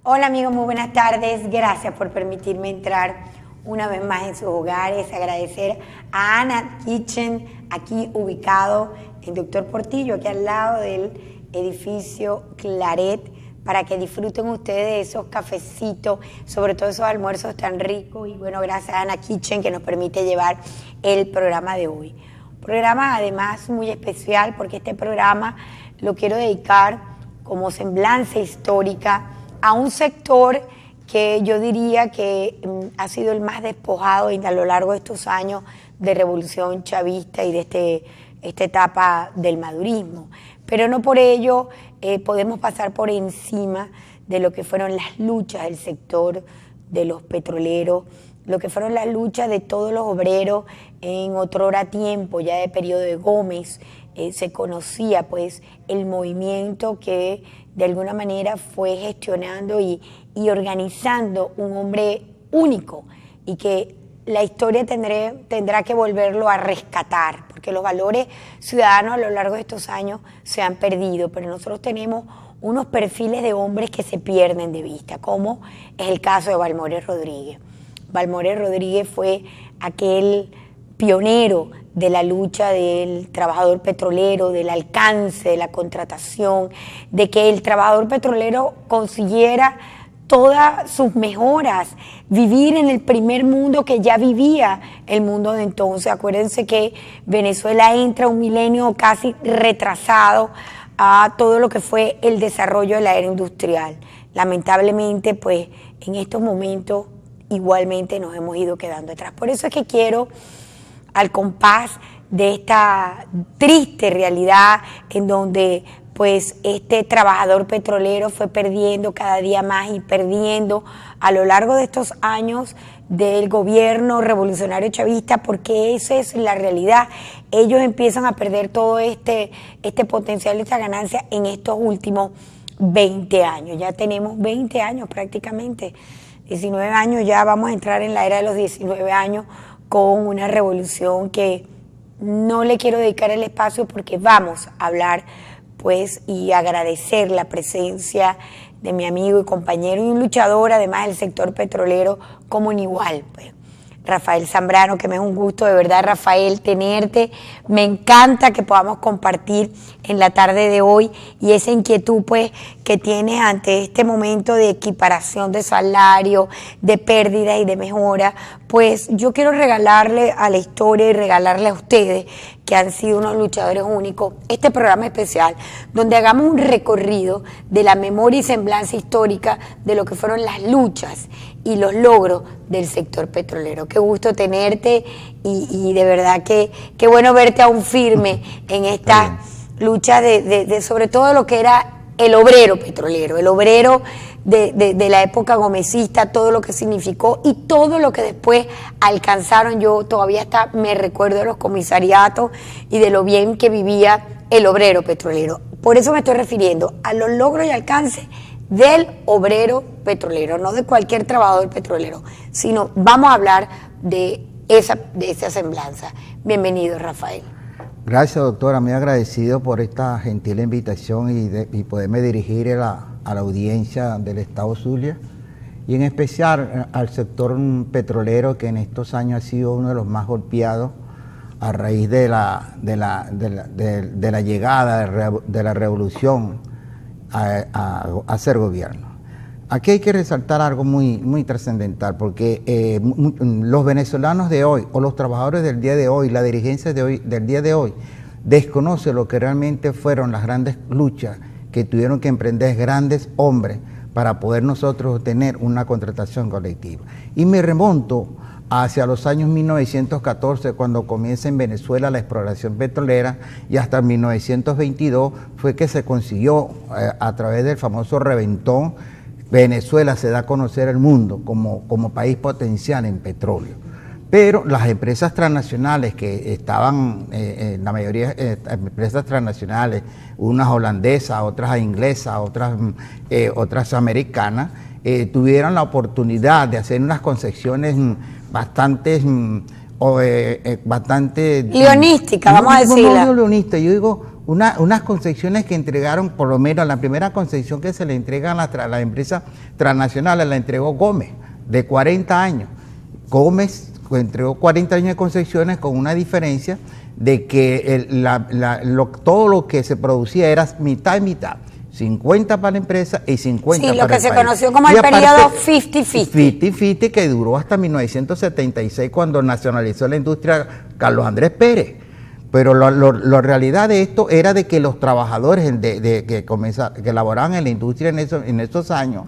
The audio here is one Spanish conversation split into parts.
Hola amigos, muy buenas tardes. Gracias por permitirme entrar una vez más en sus hogares. Agradecer a Ana Kitchen, aquí ubicado en Doctor Portillo, aquí al lado del edificio Claret, para que disfruten ustedes de esos cafecitos, sobre todo esos almuerzos tan ricos. Y bueno, gracias a Ana Kitchen que nos permite llevar el programa de hoy. Programa además muy especial porque este programa lo quiero dedicar como semblanza histórica a un sector que yo diría que ha sido el más despojado a lo largo de estos años de revolución chavista y de esta etapa del madurismo. Pero no por ello podemos pasar por encima de lo que fueron las luchas del sector de los petroleros, lo que fueron las luchas de todos los obreros en otrora tiempo, ya de periodo de Gómez. Se conocía pues el movimiento que de alguna manera fue gestionando y organizando un hombre único y que la historia tendrá que volverlo a rescatar, porque los valores ciudadanos a lo largo de estos años se han perdido, pero nosotros tenemos unos perfiles de hombres que se pierden de vista, como es el caso de Balmores Rodríguez. Balmores Rodríguez fue aquel pionero de la lucha del trabajador petrolero, del alcance de la contratación, de que el trabajador petrolero consiguiera todas sus mejoras, vivir en el primer mundo que ya vivía el mundo de entonces. Acuérdense que Venezuela entra un milenio casi retrasado a todo lo que fue el desarrollo de la era industrial. Lamentablemente, pues en estos momentos igualmente nos hemos ido quedando atrás. Por eso es que quiero, al compás de esta triste realidad en donde pues este trabajador petrolero fue perdiendo cada día más y perdiendo a lo largo de estos años del gobierno revolucionario chavista, porque esa es la realidad. Ellos empiezan a perder todo este potencial, esta ganancia en estos últimos 20 años. Ya tenemos 20 años prácticamente, 19 años, ya vamos a entrar en la era de los 19 años con una revolución que no le quiero dedicar el espacio porque vamos a hablar pues y agradecer la presencia de mi amigo y compañero y un luchador además del sector petrolero como un igual, pues, Rafael Zambrano, que me es un gusto de verdad, Rafael, tenerte. Me encanta que podamos compartir en la tarde de hoy y esa inquietud pues que tienes ante este momento de equiparación de salario, de pérdida y de mejora. Pues yo quiero regalarle a la historia y regalarle a ustedes, que han sido unos luchadores únicos, este programa especial, donde hagamos un recorrido de la memoria y semblanza histórica de lo que fueron las luchas y los logros del sector petrolero. Qué gusto tenerte y de verdad que qué bueno verte aún firme en esta lucha de sobre todo lo que era el obrero petrolero, el obrero de la época gomecista, todo lo que significó y todo lo que después alcanzaron. Yo todavía hasta me recuerdo de los comisariatos y de lo bien que vivía el obrero petrolero. Por eso me estoy refiriendo a los logros y alcances del obrero petrolero, no de cualquier trabajador petrolero, sino vamos a hablar de esa semblanza. Bienvenido, Rafael. Gracias, doctora, muy agradecido por esta gentil invitación y poderme dirigir a la audiencia del Estado Zulia y en especial al sector petrolero, que en estos años ha sido uno de los más golpeados a raíz de la llegada de la revolución a ser gobierno. Aquí hay que resaltar algo muy trascendental, porque los venezolanos de hoy, o los trabajadores del día de hoy, la dirigencia del día de hoy, desconoce lo que realmente fueron las grandes luchas que tuvieron que emprender grandes hombres para poder nosotros tener una contratación colectiva. Y me remonto hacia los años 1914, cuando comienza en Venezuela la exploración petrolera, y hasta 1922 fue que se consiguió, a través del famoso reventón, Venezuela se da a conocer al mundo como país potencial en petróleo. Pero las empresas transnacionales que estaban, la mayoría de empresas transnacionales, unas holandesas, otras inglesas, otras americanas, tuvieron la oportunidad de hacer unas concesiones bastante leonística, vamos a decirla. No leonista, yo digo unas concesiones que entregaron, por lo menos la primera concesión que se le entrega a la empresa transnacional, la entregó Gómez, de 40 años. Gómez entregó 40 años de concesiones con una diferencia de que todo lo que se producía era mitad y mitad. 50 para la empresa y 50 sí, para el país. Sí, lo que se conoció como el periodo 50-50. 50-50, que duró hasta 1976, cuando nacionalizó la industria Carlos Andrés Pérez. Pero la realidad de esto era de que los trabajadores que laboraban en la industria en esos años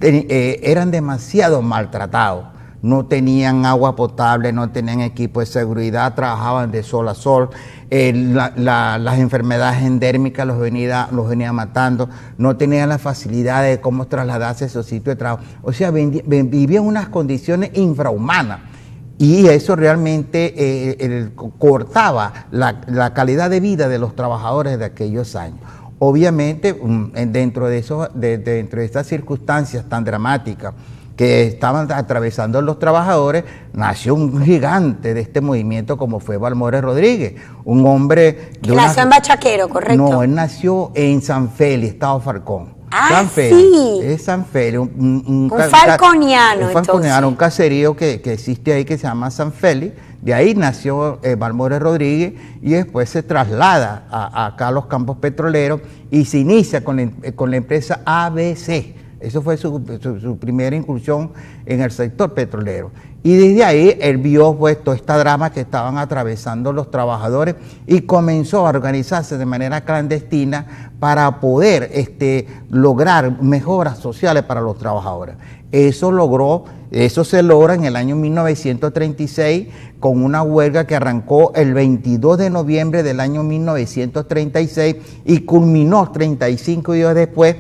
eran demasiado maltratados. No tenían agua potable, no tenían equipo de seguridad, trabajaban de sol a sol, las enfermedades endémicas los venía matando, no tenían la facilidad de cómo trasladarse a esos sitios de trabajo. O sea, vivían unas condiciones infrahumanas y eso realmente cortaba la calidad de vida de los trabajadores de aquellos años. Obviamente, dentro de estas circunstancias tan dramáticas que estaban atravesando los trabajadores, nació un gigante de este movimiento como fue Balmores Rodríguez, un hombre... Nació en Bachaquero, ¿correcto? No, él nació en San Félix, Estado Falcón. Ah, San Félix, sí. Es San Félix. Un falconiano, un falconiano, un caserío que existe ahí que se llama San Félix. De ahí nació Balmores Rodríguez y después se traslada acá a los campos petroleros y se inicia con la empresa ABC. Eso fue su primera incursión en el sector petrolero. Y desde ahí él vio pues toda esta drama que estaban atravesando los trabajadores y comenzó a organizarse de manera clandestina para poder lograr mejoras sociales para los trabajadores. Eso se logra en el año 1936 con una huelga que arrancó el 22 de noviembre del año 1936 y culminó 35 días después.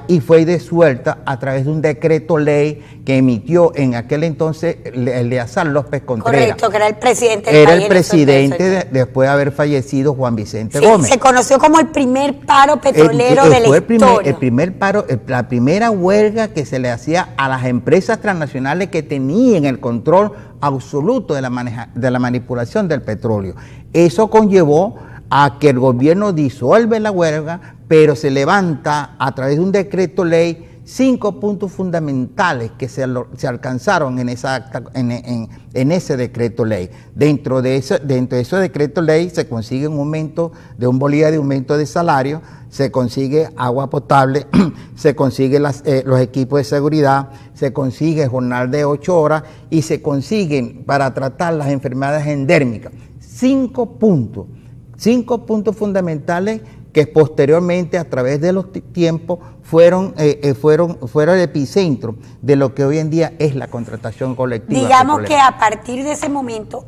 Y fue disuelta a través de un decreto ley que emitió en aquel entonces Eleazar López Contreras. Correcto, que era el presidente del país. Era el presidente después de haber fallecido Juan Vicente Gómez. Se conoció como el primer paro petrolero de la historia. El primer paro, la primera huelga que se le hacía a las empresas transnacionales que tenían el control absoluto de la manipulación del petróleo. Eso conllevó a que el gobierno disuelve la huelga, pero se levanta a través de un decreto ley 5 puntos fundamentales que se alcanzaron en ese decreto ley. Dentro de ese decreto ley se consigue un aumento de $1 de aumento de salario, se consigue agua potable, se consigue los equipos de seguridad, se consigue jornal de 8 horas y se consiguen para tratar las enfermedades endémicas. 5 puntos fundamentales que posteriormente a través de los tiempos fueron el epicentro de lo que hoy en día es la contratación colectiva. Digamos que a partir de ese momento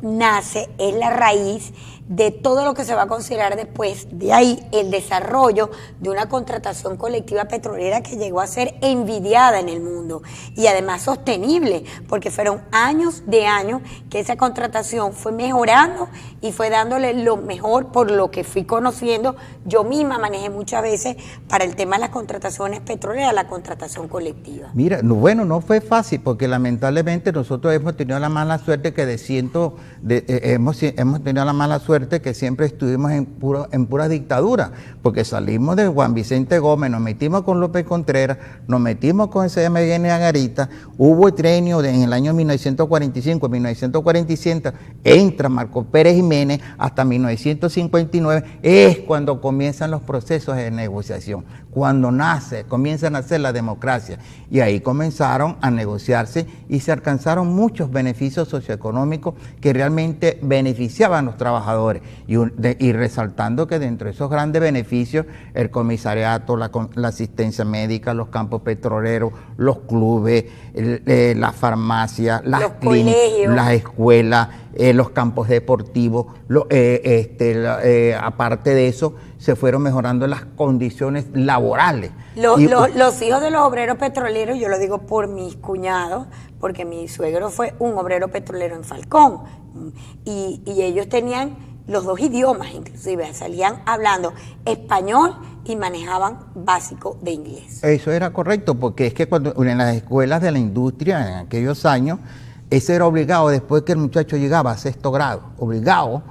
es la raíz de todo lo que se va a considerar después de ahí el desarrollo de una contratación colectiva petrolera que llegó a ser envidiada en el mundo y además sostenible, porque fueron años de años que esa contratación fue mejorando y fue dándole lo mejor por lo que fui conociendo. Yo misma manejé muchas veces para el tema de las contrataciones petroleras, la contratación colectiva. Mira, bueno, no fue fácil porque lamentablemente nosotros hemos tenido la mala suerte que hemos tenido la mala suerte que siempre estuvimos en pura dictadura, porque salimos de Juan Vicente Gómez, nos metimos con López Contreras, nos metimos con ese MGN Agarita, hubo el trienio en el año 1945, 1947, entra Marcos Pérez Jiménez hasta 1959, es cuando comienzan los procesos de negociación, cuando comienza a nacer la democracia, y ahí comenzaron a negociarse y se alcanzaron muchos beneficios socioeconómicos que realmente beneficiaban a los trabajadores. Y resaltando que dentro de esos grandes beneficios, el comisariato, la asistencia médica, los campos petroleros, los clubes, las farmacias, las clínicas, las escuelas, los campos deportivos, aparte de eso, se fueron mejorando las condiciones laborales. Los hijos de los obreros petroleros, yo lo digo por mis cuñados, porque mi suegro fue un obrero petrolero en Falcón, y ellos tenían los dos idiomas, inclusive salían hablando español y manejaban básico de inglés. Eso era correcto, porque es que cuando en las escuelas de la industria en aquellos años, ese era obligado después que el muchacho llegaba a 6º grado, obligado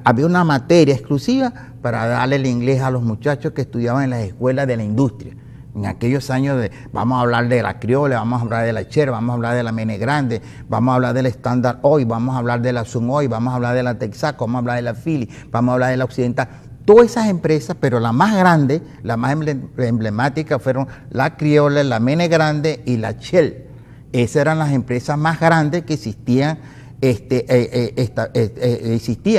había una materia exclusiva para darle el inglés a los muchachos que estudiaban en las escuelas de la industria. En aquellos años vamos a hablar de la Criolla, vamos a hablar de la Cher, vamos a hablar de la Mene Grande, vamos a hablar de la Standard Oil, vamos a hablar de la Sun Oil, vamos a hablar de la Texaco, vamos a hablar de la Philly, vamos a hablar de la Occidental. Todas esas empresas, pero la más grande, la más emblemática fueron la Criolla, la Mene Grande y la Shell. Esas eran las empresas más grandes que existían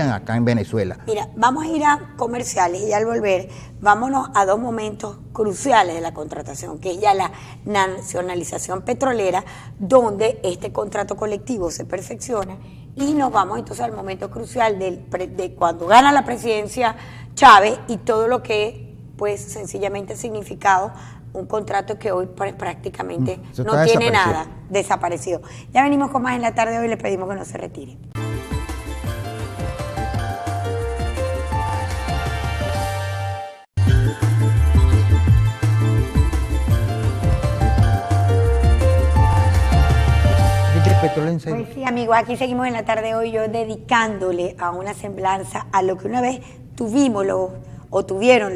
acá en Venezuela. Mira, vamos a ir a comerciales y al volver, vámonos a dos momentos cruciales de la contratación, que es ya la nacionalización petrolera, donde este contrato colectivo se perfecciona, y nos vamos entonces al momento crucial de cuando gana la presidencia Chávez y todo lo que, pues, sencillamente ha significado un contrato que hoy prácticamente no tiene nada, desaparecido. Ya venimos con más en la tarde. Hoy les pedimos que no se retiren. Pues sí, amigos, aquí seguimos en la tarde de hoy, yo dedicándole a una semblanza a lo que una vez tuvimos tuvieron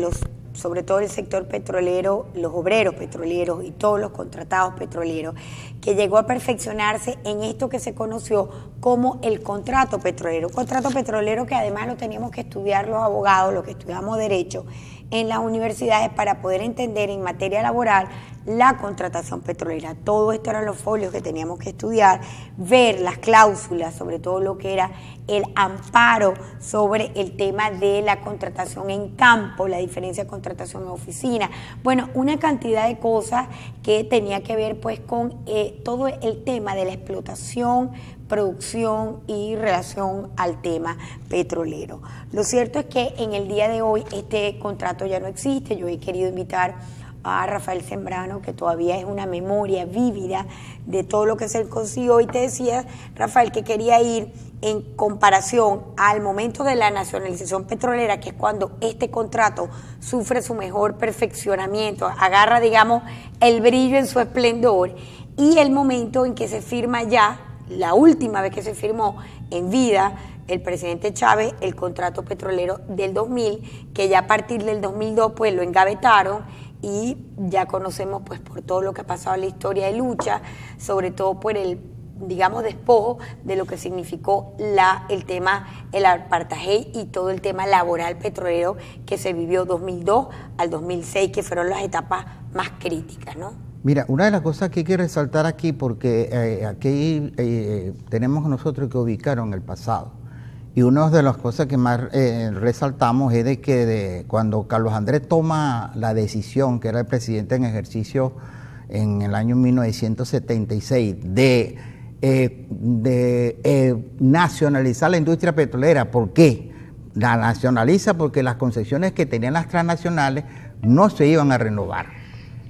sobre todo el sector petrolero, los obreros petroleros y todos los contratados petroleros, que llegó a perfeccionarse en esto que se conoció como el contrato petrolero. Un contrato petrolero que además lo teníamos que estudiar los abogados, los que estudiamos Derecho en las universidades para poder entender en materia laboral la contratación petrolera. Todo esto eran los folios que teníamos que estudiar, ver las cláusulas, sobre todo lo que era el amparo sobre el tema de la contratación en campo, la diferencia de contratación en oficina. Bueno, una cantidad de cosas que tenía que ver pues con todo el tema de la explotación, producción y relación al tema petrolero. Lo cierto es que en el día de hoy este contrato ya no existe. Yo he querido invitar a Rafael Sembrano, que todavía es una memoria vívida de todo lo que se consiguió. Y te decía, Rafael, que quería ir en comparación al momento de la nacionalización petrolera, que es cuando este contrato sufre su mejor perfeccionamiento, agarra, digamos, el brillo en su esplendor, y el momento en que se firma ya, la última vez que se firmó en vida el presidente Chávez, el contrato petrolero del 2000, que ya a partir del 2002 pues lo engavetaron, y ya conocemos pues por todo lo que ha pasado en la historia de lucha, sobre todo por el, digamos, despojo de lo que significó el tema, el apartheid y todo el tema laboral petrolero que se vivió 2002 al 2006, que fueron las etapas más críticas, ¿no? Mira, una de las cosas que hay que resaltar aquí, porque aquí tenemos nosotros que ubicar en el pasado, y una de las cosas que más resaltamos es de que cuando Carlos Andrés toma la decisión, que era el presidente en ejercicio en el año 1976, de nacionalizar la industria petrolera. ¿Por qué? La nacionaliza porque las concesiones que tenían las transnacionales no se iban a renovar.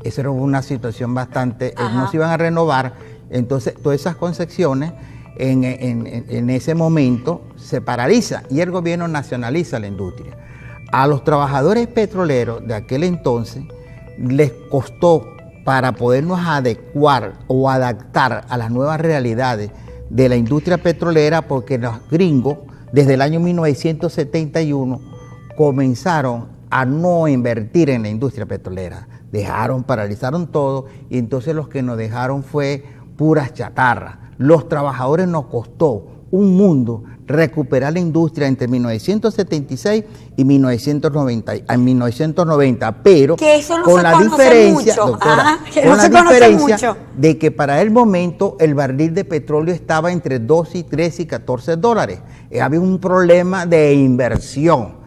Esa era una situación bastante, no se iban a renovar. Entonces todas esas concesiones en ese momento se paraliza y el gobierno nacionaliza la industria. A los trabajadores petroleros de aquel entonces les costó, para podernos adecuar o adaptar a las nuevas realidades de la industria petrolera, porque los gringos desde el año 1971 comenzaron a no invertir en la industria petrolera. Paralizaron todo, y entonces los que nos dejaron fue puras chatarras. Los trabajadores nos costó un mundo recuperar la industria entre 1976 y 1990, pero que eso no con la diferencia, mucho. Doctora, con la diferencia de que para el momento el barril de petróleo estaba entre 2 y 3 y 14 dólares. Había un problema de inversión.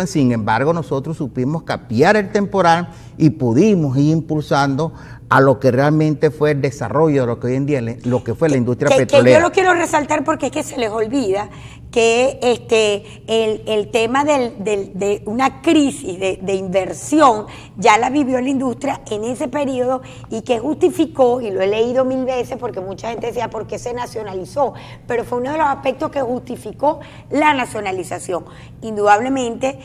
Sin embargo, nosotros supimos capear el temporal y pudimos ir impulsando a lo que realmente fue el desarrollo de lo que hoy en día lo que fue la industria petrolera. Que yo lo quiero resaltar porque es que se les olvida que el tema de una crisis de inversión ya la vivió la industria en ese periodo, y que justificó, y lo he leído 1000 veces porque mucha gente decía por qué se nacionalizó, pero fue uno de los aspectos que justificó la nacionalización. Indudablemente,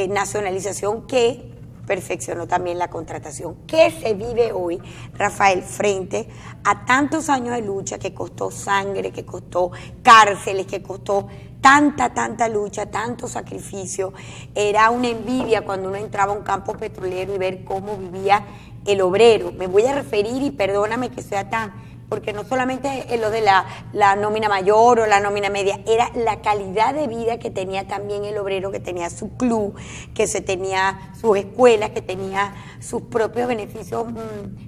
nacionalización que perfeccionó también la contratación. ¿Qué se vive hoy, Rafael, frente a tantos años de lucha que costó sangre, que costó cárceles, que costó tanta lucha, tanto sacrificio? Era una envidia cuando uno entraba a un campo petrolero y ver cómo vivía el obrero. Me voy a referir, y perdóname que sea tan, porque no solamente lo de la nómina mayor o la nómina media, era la calidad de vida que tenía también el obrero, que tenía su club, que se tenía sus escuelas, que tenía sus propios beneficios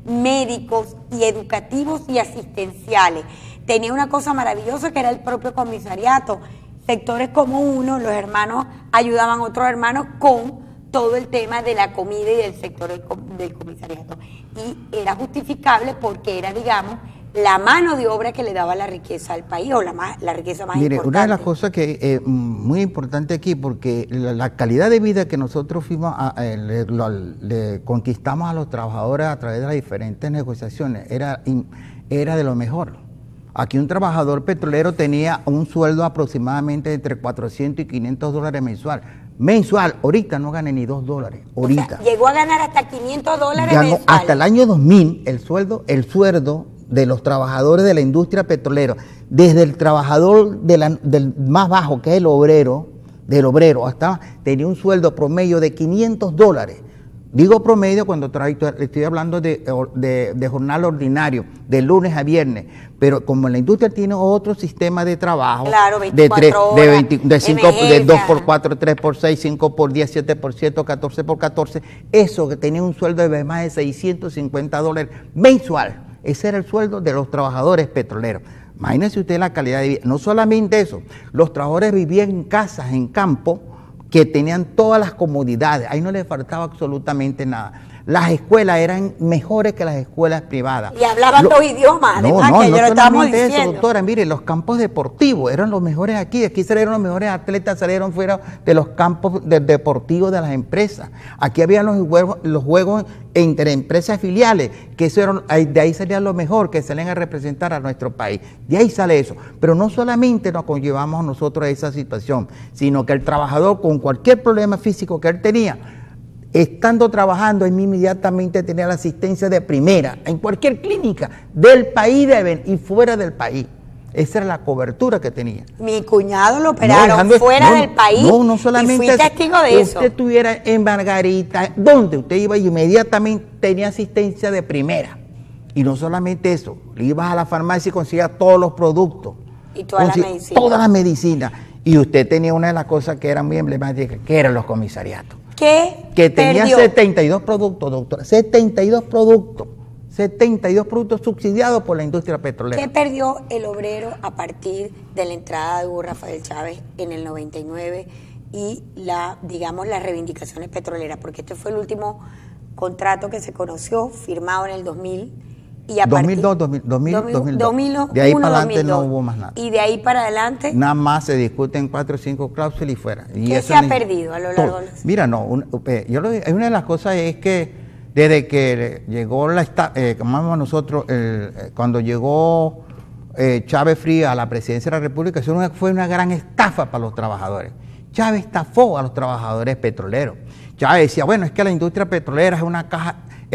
médicos y educativos y asistenciales. Tenía una cosa maravillosa que era el propio comisariato. Sectores como uno, los hermanos ayudaban a otros hermanos con todo el tema de la comida y del sector del comisariato. Y era justificable porque era, digamos, la mano de obra que le daba la riqueza al país, o la riqueza más importante. Una de las cosas que es muy importante aquí, porque la calidad de vida que nosotros fuimos le conquistamos a los trabajadores a través de las diferentes negociaciones, era de lo mejor. Aquí un trabajador petrolero tenía un sueldo aproximadamente entre 400 y 500 dólares mensual. Ahorita no gana ni 2 dólares. Ahorita. O sea, llegó a ganar hasta 500 dólares mensual. Hasta el año 2000, el sueldo de los trabajadores de la industria petrolera, desde el trabajador del más bajo, que es el obrero, hasta tenía un sueldo promedio de 500 dólares. Digo promedio cuando estoy hablando de jornal ordinario, de lunes a viernes, pero como la industria tiene otro sistema de trabajo, claro, 24 horas, de 2 por 4, 3 por 6, 5 por 10, 7 por 7, 14 por 14, eso que tenía un sueldo de más de 650 dólares mensual. Ese era el sueldo de los trabajadores petroleros. Imagínense usted la calidad de vida. No solamente eso, los trabajadores vivían en casas, en campo, que tenían todas las comodidades. Ahí no les faltaba absolutamente nada. Las escuelas eran mejores que las escuelas privadas. Y hablaban 2 idiomas, además, que ya lo estábamos diciendo. Eso, doctora, mire, los campos deportivos eran los mejores aquí. Aquí salieron los mejores atletas, salieron fuera de los campos deportivos de las empresas. Aquí habían los juegos entre empresas filiales, que eso de ahí salía lo mejor, que salen a representar a nuestro país. De ahí sale eso. Pero no solamente nos conllevamos nosotros a esa situación, sino que el trabajador, con cualquier problema físico que él tenía, estando trabajando, inmediatamente tenía la asistencia de primera en cualquier clínica del país y fuera del país. Esa era la cobertura que tenía. Mi cuñado lo operaron fuera del país. No solamente y fui testigo de eso. Usted estuviera en Margarita, donde usted iba y inmediatamente tenía asistencia de primera. Y no solamente eso, ibas a la farmacia y conseguías todos los productos. Y toda la medicina. Toda la medicina. Y usted tenía una de las cosas que eran muy emblemáticas, que eran los comisariatos. Que tenía perdió? 72 productos, doctora, 72 productos subsidiados por la industria petrolera. ¿Qué perdió el obrero a partir de la entrada de Hugo Rafael Chávez en el 99 y las reivindicaciones petroleras? Porque este fue el último contrato que se conoció, firmado en el 2000. Y a 2002. De ahí para adelante no hubo más nada. Y de ahí para adelante. Nada más se discuten 4 o 5 cláusulas y fuera. Y ¿Qué se ha perdido a lo largo de los... Mira, una de las cosas es que desde que llegó cuando llegó Chávez Frías a la presidencia de la República, eso fue una gran estafa para los trabajadores. Chávez estafó a los trabajadores petroleros. Chávez decía, bueno, es que la industria petrolera es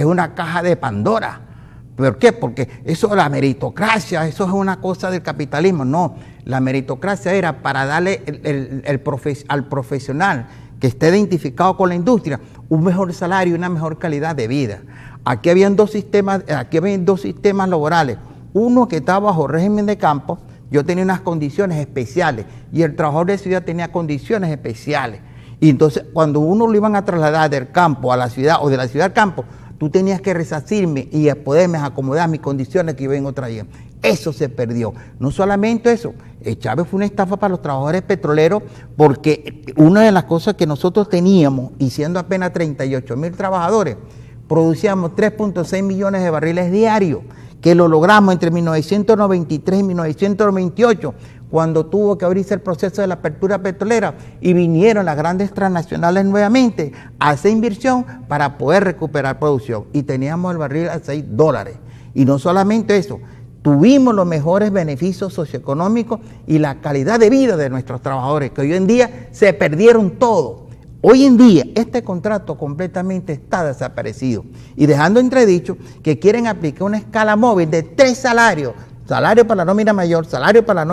una caja de Pandora. ¿Por qué? Porque eso, la meritocracia, eso es una cosa del capitalismo. No, la meritocracia era para darle al profesional que esté identificado con la industria un mejor salario y una mejor calidad de vida. Aquí habían dos sistemas laborales. Uno que estaba bajo régimen de campo, yo tenía unas condiciones especiales y el trabajador de ciudad tenía condiciones especiales. Y entonces cuando uno lo iban a trasladar del campo a la ciudad o de la ciudad al campo, tú tenías que resarcirme y poderme acomodar mis condiciones que yo vengo trayendo. Eso se perdió. No solamente eso, Chávez fue una estafa para los trabajadores petroleros, porque una de las cosas que nosotros teníamos, y siendo apenas 38,000 trabajadores, producíamos 3.6 millones de barriles diarios, que lo logramos entre 1993 y 1998, cuando tuvo que abrirse el proceso de la apertura petrolera y vinieron las grandes transnacionales nuevamente a hacer inversión para poder recuperar producción. Y teníamos el barril a $6. Y no solamente eso, tuvimos los mejores beneficios socioeconómicos y la calidad de vida de nuestros trabajadores, que hoy en día se perdieron todo. Hoy en día este contrato completamente está desaparecido y dejando entredicho que quieren aplicar una escala móvil de 3 salarios: salario para la nómina mayor, salario para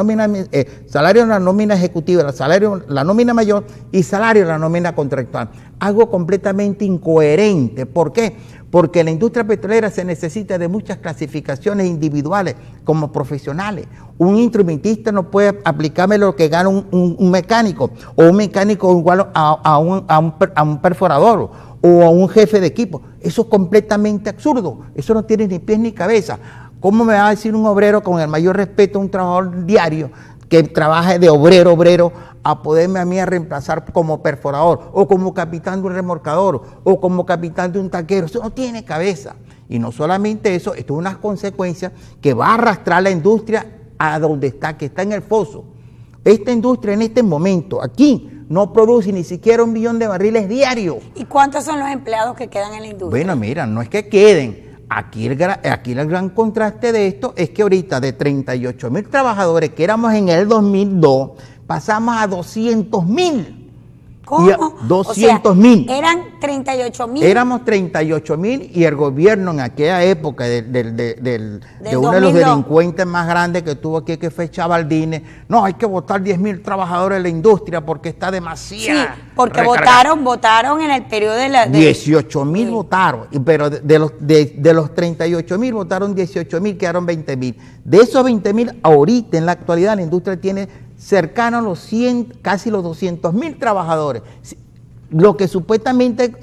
salario en la nómina ejecutiva, salario la nómina mayor y salario en la nómina contractual. Algo completamente incoherente. ¿Por qué? Porque la industria petrolera se necesita de muchas clasificaciones individuales como profesionales. Un instrumentista no puede aplicarme lo que gana un mecánico, o un mecánico igual a un perforador o a un jefe de equipo. Eso es completamente absurdo. Eso no tiene ni pies ni cabeza. ¿Cómo me va a decir un obrero, con el mayor respeto, un trabajador diario que trabaje de obrero, a poderme a mí a reemplazar como perforador o como capitán de un remolcador o como capitán de un tanquero? Eso no tiene cabeza. Y no solamente eso, esto es una consecuencia que va a arrastrar la industria a donde está, que está en el foso. Esta industria en este momento, aquí, no produce ni siquiera 1 millón de barriles diarios. ¿Y cuántos son los empleados que quedan en la industria? Bueno, mira, no es que queden. Aquí el gran contraste de esto es que ahorita de 38.000 trabajadores que éramos en el 2002, pasamos a 200.000. ¿Cómo? 200.000. O sea, eran 38.000. Éramos 38.000 y el gobierno en aquella época de uno de los 2002. delincuentes más grandes que tuvo aquí, que fue Chavaldine, no, hay que votar 10.000 trabajadores de la industria porque está demasiado. Sí, porque recargado. votaron en el periodo de la... 18.000 votaron, pero de los 38.000 votaron 18.000, quedaron 20.000. De esos 20.000, ahorita en la actualidad la industria tiene cercano a los 100, casi los 200.000 trabajadores, lo que supuestamente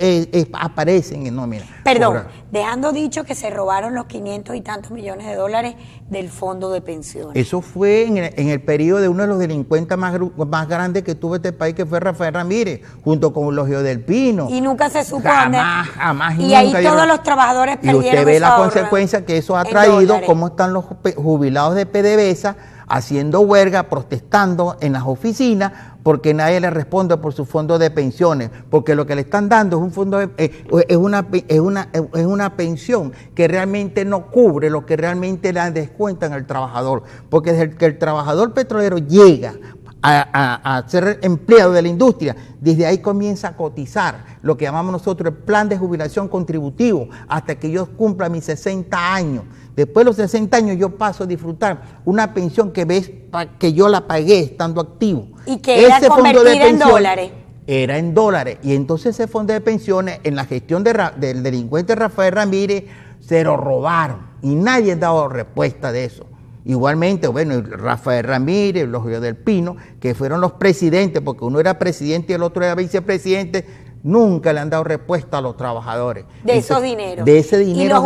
aparecen en nómina. Perdón, dejando dicho que se robaron los 500 y tantos millones de dólares del fondo de pensiones. Eso fue en el periodo de uno de los delincuentes más grandes que tuvo este país, que fue Rafael Ramírez, junto con Eulogio del Pino. Y nunca se supo jamás y ahí todos los trabajadores perdieron. Y usted ve la ahorro consecuencia que eso ha traído, cómo están los jubilados de PDVSA haciendo huelga, protestando en las oficinas, porque nadie le responde por su fondo de pensiones, porque lo que le están dando es un fondo es una pensión que realmente no cubre lo que realmente le descuentan al trabajador, porque desde que el trabajador petrolero llega a ser empleado de la industria, desde ahí comienza a cotizar lo que llamamos nosotros el plan de jubilación contributivo, hasta que yo cumpla mis 60 años. Después de los 60 años yo paso a disfrutar una pensión que yo la pagué estando activo. Y que era convertida en dólares. Era en dólares. Y entonces ese fondo de pensiones, en la gestión del delincuente Rafael Ramírez, se lo robaron. Y nadie ha dado respuesta de eso. Igualmente, bueno, Rafael Ramírez, Eulogio del Pino, que fueron los presidentes, porque uno era presidente y el otro era vicepresidente, nunca le han dado respuesta a los trabajadores. De esos dineros. De ese dinero. Y los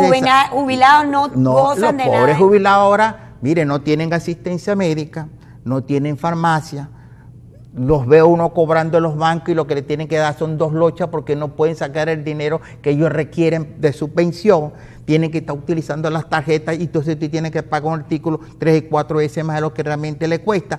jubilados no gozan de nada. Los pobres jubilados ahora, mire, no tienen asistencia médica, no tienen farmacia. Los veo uno cobrando en los bancos y lo que le tienen que dar son 2 lochas porque no pueden sacar el dinero que ellos requieren de su pensión. Tienen que estar utilizando las tarjetas y entonces tú tienes que pagar un artículo 3 y 4 veces más de lo que realmente le cuesta.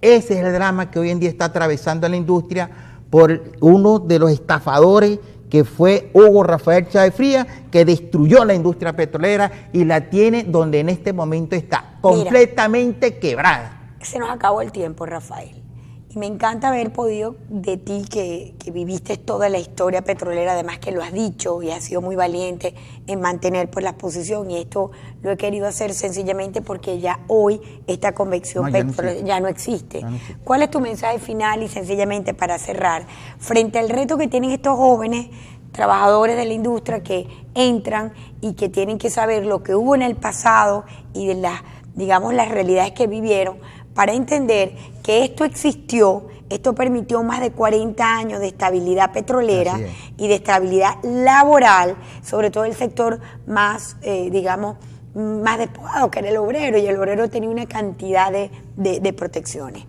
Ese es el drama que hoy en día está atravesando la industria por uno de los estafadores que fue Hugo Rafael Chávez Frías, que destruyó la industria petrolera y la tiene donde en este momento está, completamente quebrada. Se nos acabó el tiempo, Rafael. Y me encanta haber podido de ti, que viviste toda la historia petrolera, además que lo has dicho y has sido muy valiente en mantener pues la posición, y esto lo he querido hacer sencillamente porque ya hoy esta convección petrolera ya no existe. ¿Cuál es tu mensaje final y sencillamente para cerrar, frente al reto que tienen estos jóvenes trabajadores de la industria que entran y que tienen que saber lo que hubo en el pasado y de las, digamos, las realidades que vivieron, para entender que esto existió, esto permitió más de 40 años de estabilidad petrolera y de estabilidad laboral, sobre todo el sector más, digamos, más despojado, que era el obrero, y el obrero tenía una cantidad de protecciones.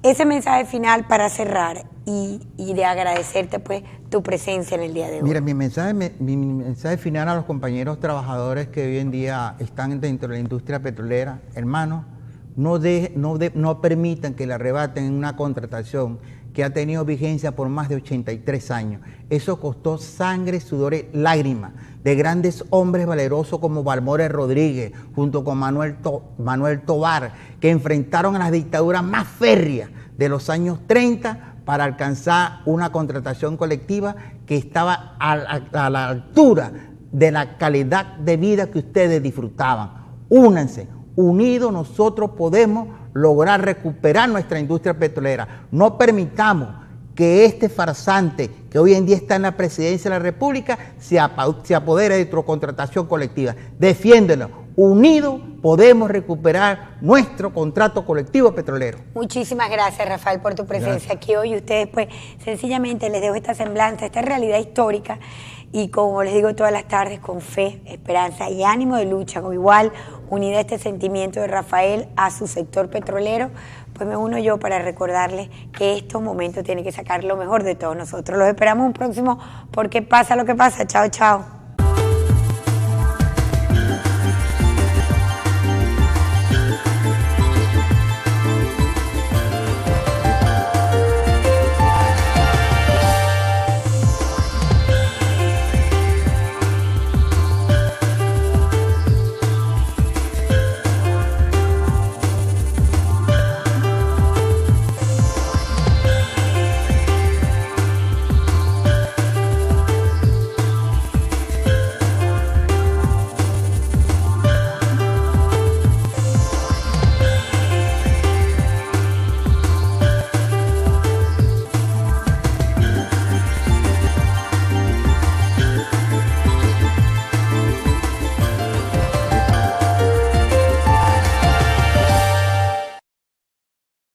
Ese mensaje final para cerrar y de agradecerte pues tu presencia en el día de hoy. Mira, mi mensaje final a los compañeros trabajadores que hoy en día están dentro de la industria petrolera, hermanos, no permitan que le arrebaten en una contratación que ha tenido vigencia por más de 83 años. Eso costó sangre, sudor y lágrimas de grandes hombres valerosos como Balmores Rodríguez, junto con Manuel Tobar, que enfrentaron a las dictaduras más férreas de los años 30 para alcanzar una contratación colectiva que estaba a la altura de la calidad de vida que ustedes disfrutaban. Únanse, unidos nosotros podemos lograr recuperar nuestra industria petrolera. No permitamos que este farsante que hoy en día está en la presidencia de la República se apodere de nuestra contratación colectiva. Defiéndenos. Unidos podemos recuperar nuestro contrato colectivo petrolero. Muchísimas gracias, Rafael, por tu presencia aquí hoy. Ustedes, pues, sencillamente les dejo esta semblanza, esta realidad histórica, y como les digo todas las tardes, con fe, esperanza y ánimo de lucha, con igual unida este sentimiento de Rafael a su sector petrolero, pues me uno yo para recordarles que estos momentos tienen que sacar lo mejor de todos nosotros. Los esperamos un próximo Porque Pasa Lo que Pasa. Chao, chao.